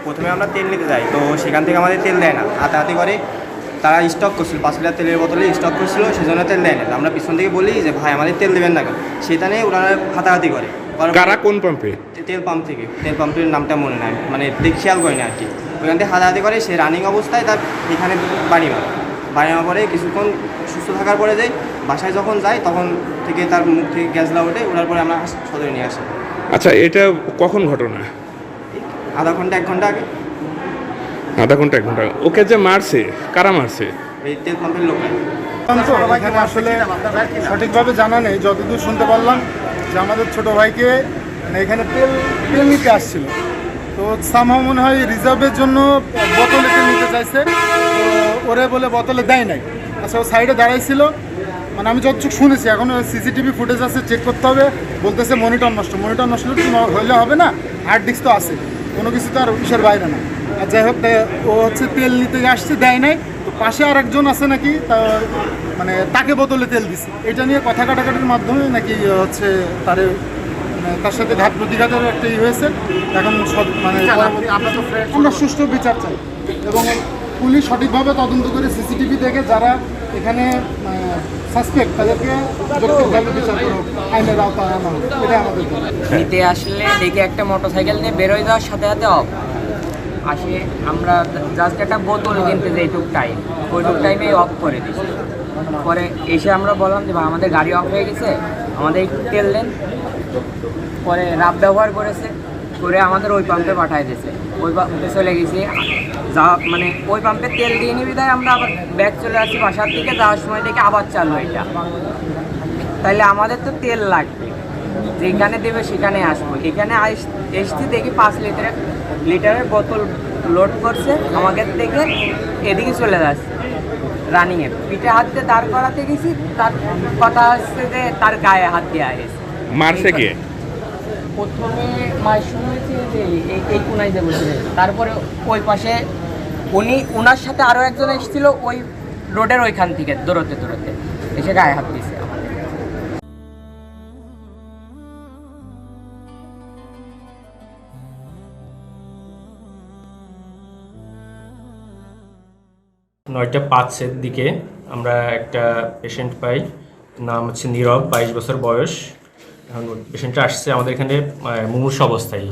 প্রথমে আমরা তেল নিতে যাই, তো সেখান থেকে আমাদের তেল দেয় না, হাতাহাতি করে। তারা স্টক করছিল 5 লিটার তেলের বোতলে স্টক করছিল, সেজন্য তেল দেয় না। আমরা পিছন থেকে বলি যে ভাই আমাদের তেল দেবেন না কেন, সেটা নিয়ে ওরা হাতাহাতি করে। কারা কোন পাম্পে? তেল পাম্প থেকে, তেল পাম্পের নামটা মনে নাই, মানে খেয়াল করি না আর কি। ওইখান থেকে হাতাহাতি করে, সে রানিং অবস্থায় তার এখানে বাড়ি মারার পরে কিছুক্ষণ সুস্থ থাকার পরে যাই, বাসায় যখন যাই তখন থেকে তার মুখ থেকে গ্যাসলা ওঠে, ওঠার পরে আমরা সদরে নিয়ে আসি। আচ্ছা, এটা কখন ঘটনা? আধা ঘন্টা 1 ঘন্টা আগে। আধা ঘন্টা 1 ঘন্টা? ওকে যে মারছে, কারা মারছে? এই তেল পাম্পের লোকরা। এখানে আসলে সঠিকভাবে জানা নেই, যতদূর শুনতে পারলাম যে আমাদের ছোট ভাইকে মানে এখানে তেল নিতে আসছিল, তো সামহাও মনে হয় রিজার্ভের জন্য বোতলে তেল নিতে চাইছে, তো ওরে বলে বোতলে দেয় নাই। আচ্ছা, ও সাইডে দাঁড়াইছিল, মানে আমি যতটুকু শুনেছি, এখন সিসিটিভি ফুটেজ আছে, চেক করতে হবে। বলতেছে মনিটর নষ্ট হইলে হবে না, হার্ড ডিস্ক তো আছে, কোনো কিছু তো আর ইসের বাইরে না। আর যাই হোক, ও হচ্ছে তেল নিতে আসছে, দেয় নাই। তো পাশে আর একজন আছে নাকি, মানে তাকে বোতলে তেল দিছে, এটা নিয়ে কথা কাটাকাটির মাধ্যমে নাকি হচ্ছে তার সাথে ঘাত প্রতিঘাতের একটা হয়েছে। এখন মানে আমরা সুষ্ঠু বিচার চাই, এবং পুলিশ সঠিকভাবে তদন্ত করে সিসিটিভি দেখে যারা এখানে সাসপেক্ট তাদেরকে যৌক্তিকভাবে বিচার করুক, আইনের আওতায় আনা হোক, এটা আমাদের নিতে আসলে দেখি একটা মোটরসাইকেল নিয়ে বেরোয় যাওয়ার সাথে সাথে অফ আসে। আমরা জাস্ট একটা বোতল কিনতে যাই ওইটুক টাইমে অফ করে দিচ্ছি। পরে এসে আমরা বললাম যে ভাই আমাদের গাড়ি অফ হয়ে গেছে, আমাদের একটু তেল দেন। পরে রাব ব্যবহার করে আমাদের ওই পাম্পে পাঠিয়ে দিয়েছে। ওই পাম্পে চলে গেছি, মানে ওই পাম্পে তেল দিয়ে নিবি, তাই আমরা আবার ব্যাগ চলে আসছি বাসার দিকে। যাওয়ার সময় দেখে আবার চালু এটা, তাইলে আমাদের তো তেল লাগবে, যেখানে দেবে সেখানে আসবো। এখানে এসছি দেখি 5 লিটারের বোতল লোড করছে, আমাকে দেখে এদিকে চলে যাচ্ছে রানিংয়ে। পিঠে হাত দিয়ে দাঁড় করাতে গেছি, তার কথা হচ্ছে যে তার গায়ে হাত দিয়ে আসছে। মারছে কে? প্রথমে মায়ের শুনেছি যে এই কোনায় যে বসে, তারপরে ওই পাশে ওনার সাথে আরও একজন এসেছিল, ওই রোডের ওইখান থেকে দৌড়তে এসে গায়ে হাত দিয়েছে আমাদের। নয়টা 5-এর দিকে আমরা একটা পেশেন্ট পাই, নাম হচ্ছে নীরব, 22 বছর বয়স। এখন পেশেন্টটা আসছে আমাদের এখানে মুমূর্ষু অবস্থায়।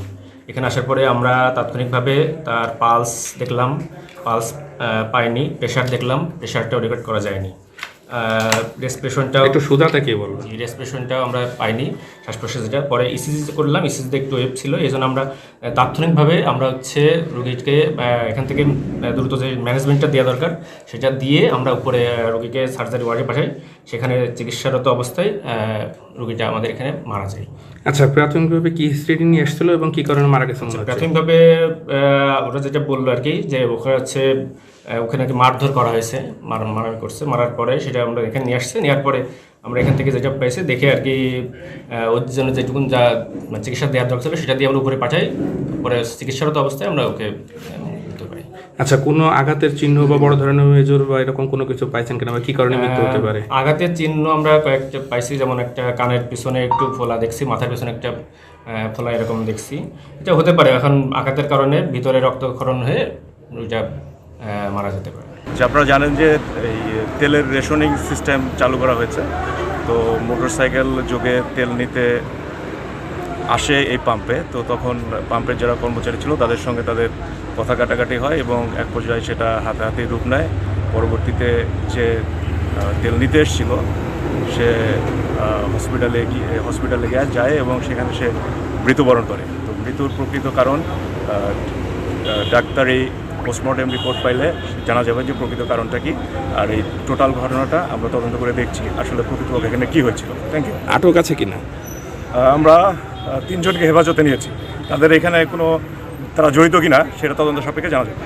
এখানে আসার পরে আমরা তাৎক্ষণিকভাবে তার পালস দেখলাম, পালস পাইনি। প্রেশার দেখলাম, প্রেশারটাও রেকর্ড করা যায়নি। রেসপিরেশনটাও একটু সুধাতে কে বলবো, রেসপিরেশনটাও আমরা পাইনি, শ্বাস প্রশ্বাস। যেটা পরে ইসিজি করলাম, ইসিজিতে একটু ওয়েভ ছিল, এই জন্য আমরা তাৎক্ষণিকভাবে আমরা হচ্ছে রোগীকে এখান থেকে দ্রুত যে ম্যানেজমেন্টটা দেওয়া দরকার সেটা দিয়ে আমরা উপরে রোগীকে সার্জারি ওয়ার্ডে পাঠাই। সেখানে চিকিৎসারত অবস্থায় রোগীটা আমাদের এখানে মারা যায়। আচ্ছা, প্রাথমিকভাবে কি হিস্ট্রি নিয়ে এসেছিল এবং কি কারণে মারা গেছে? প্রাথমিকভাবে ওরা যেটা বললো আর কি, যে ওখানে হচ্ছে ওখানে মারধর করা হয়েছে, মারামারি করছে। মারার পরে সেটা আমরা এখানে নিয়ে আসছে। নেওয়ার পরে আমরা এখান থেকে যেটা পাইছি দেখে আর কি, ওর জন্য যেটুকুন যা চিকিৎসা দেওয়ার দরকার ছিল সেটা দিয়ে আমরা উপরে পাঠাই। পরে চিকিৎসারত অবস্থায় আমরা ওকে দিতে পারি। আচ্ছা, কোনো আঘাতের চিহ্ন বা বড় ধরনের মেজর বা এরকম কোনো কিছু পাইছেন কিনা, বা কি কারণে মৃত্যু হতে পারে? আঘাতের চিহ্ন আমরা কয়েকটা পাইছি, যেমন একটা কানের পিছনে একটু ফোলা দেখছি, মাথার পিছনে একটা ফোলা এরকম দেখছি। এটা হতে পারে এখন আঘাতের কারণে ভিতরে রক্তক্ষরণ হয়ে ওইটা মারা যেতে পারে। আপনারা জানেন যে এই তেলের রেশনিং সিস্টেম চালু করা হয়েছে, তো মোটরসাইকেল যোগে তেল নিতে আসে এই পাম্পে। তো তখন পাম্পের যারা কর্মচারী ছিল তাদের সঙ্গে তাদের কথা কাটাকাটি হয় এবং এক পর্যায়ে সেটা হাতাহাতি রূপ নেয়। পরবর্তীতে তেল নিতে এসেছিল সে হসপিটালে গিয়ে যায় এবং সেখানে সে মৃত্যুবরণ করে। তো মৃত্যুর প্রকৃত কারণ ডাক্তারি পোস্টমর্টেম রিপোর্ট পাইলে জানা যাবে যে প্রকৃত কারণটা কি। আর এই টোটাল ঘটনাটা আমরা তদন্ত করে দেখছি আসলে প্রকৃতপক্ষে এখানে কী হয়েছিল। Thank you. আটক আছে কিনা? আমরা 3 জনকে হেফাজতে নিয়েছি, তাদের এখানে তারা জড়িত কিনা সেটা তদন্ত সাপেক্ষে জানা যাবে।